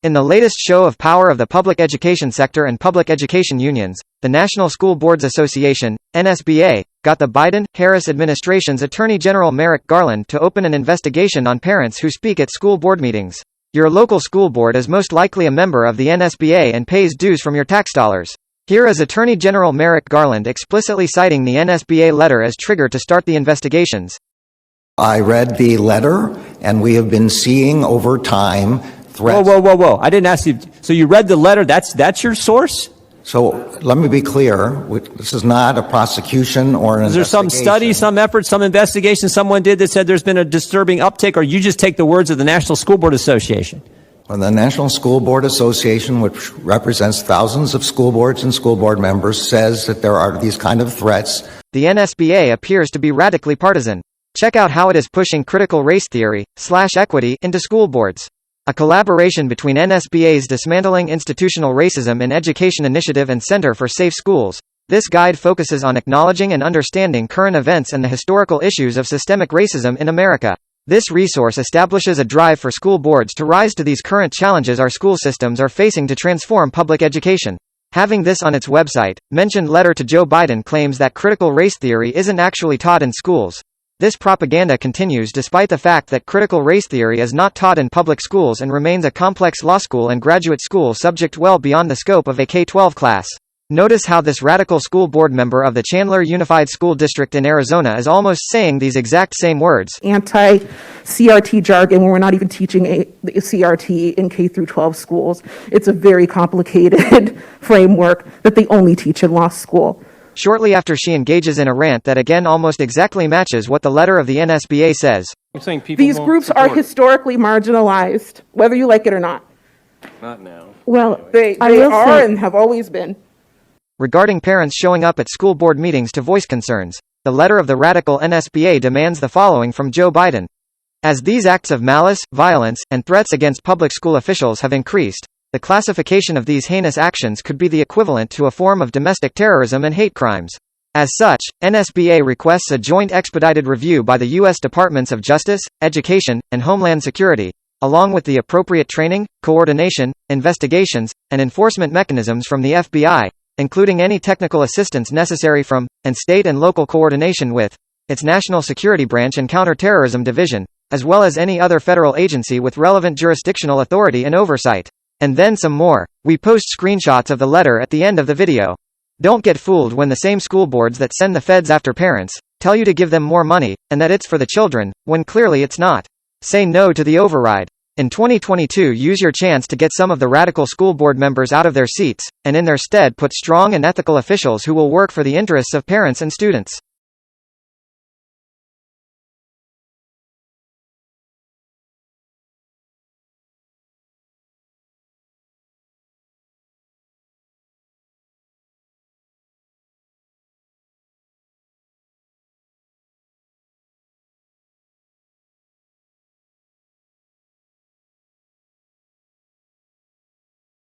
In the latest show of power of the public education sector and public education unions, the National School Boards Association, NSBA, got the Biden-Harris administration's Attorney General Merrick Garland to open an investigation on parents who speak at school board meetings. Your local school board is most likely a member of the NSBA and pays dues from your tax dollars. Here is Attorney General Merrick Garland explicitly citing the NSBA letter as trigger to start the investigations. I read the letter, and we have been seeing over time threats. Whoa. I didn't ask you. So you read the letter. That's your source? So let me be clear. This is not a prosecution or an Is there some study, some effort, some investigation someone did that said there's been a disturbing uptick, or you just take the words of the National School Board Association? Well, the National School Board Association, which represents thousands of school boards and school board members, says that there are these kind of threats. The NSBA appears to be radically partisan. Check out how it is pushing critical race theory/equity into school boards. A collaboration between NSBA's Dismantling Institutional Racism in Education Initiative and Center for Safe Schools. This guide focuses on acknowledging and understanding current events and the historical issues of systemic racism in America. This resource establishes a drive for school boards to rise to these current challenges our school systems are facing to transform public education. Having this on its website, mentioned letter to Joe Biden claims that critical race theory isn't actually taught in schools. This propaganda continues despite the fact that critical race theory is not taught in public schools and remains a complex law school and graduate school subject well beyond the scope of a K-12 class. Notice how this radical school board member of the Chandler Unified School District in Arizona is almost saying these exact same words. Anti-CRT jargon when we're not even teaching CRT in K-12 schools. It's a very complicated framework that they only teach in law school. Shortly after she engages in a rant that again almost exactly matches what the letter of the NSBA says. These groups are historically marginalized, whether you like it or not. Not now. Well, they are and have always been. Regarding parents showing up at school board meetings to voice concerns, the letter of the radical NSBA demands the following from Joe Biden. As these acts of malice, violence, and threats against public school officials have increased, the classification of these heinous actions could be the equivalent to a form of domestic terrorism and hate crimes. As such, NSBA requests a joint expedited review by the U.S. Departments of Justice, Education, and Homeland Security, along with the appropriate training, coordination, investigations, and enforcement mechanisms from the FBI, including any technical assistance necessary from, and state and local coordination with, its National Security Branch and Counterterrorism Division, as well as any other federal agency with relevant jurisdictional authority and oversight. And then some more. We post screenshots of the letter at the end of the video. Don't get fooled when the same school boards that send the feds after parents tell you to give them more money, and that it's for the children, when clearly it's not. Say no to the override. In 2022, use your chance to get some of the radical school board members out of their seats, and in their stead put strong and ethical officials who will work for the interests of parents and students.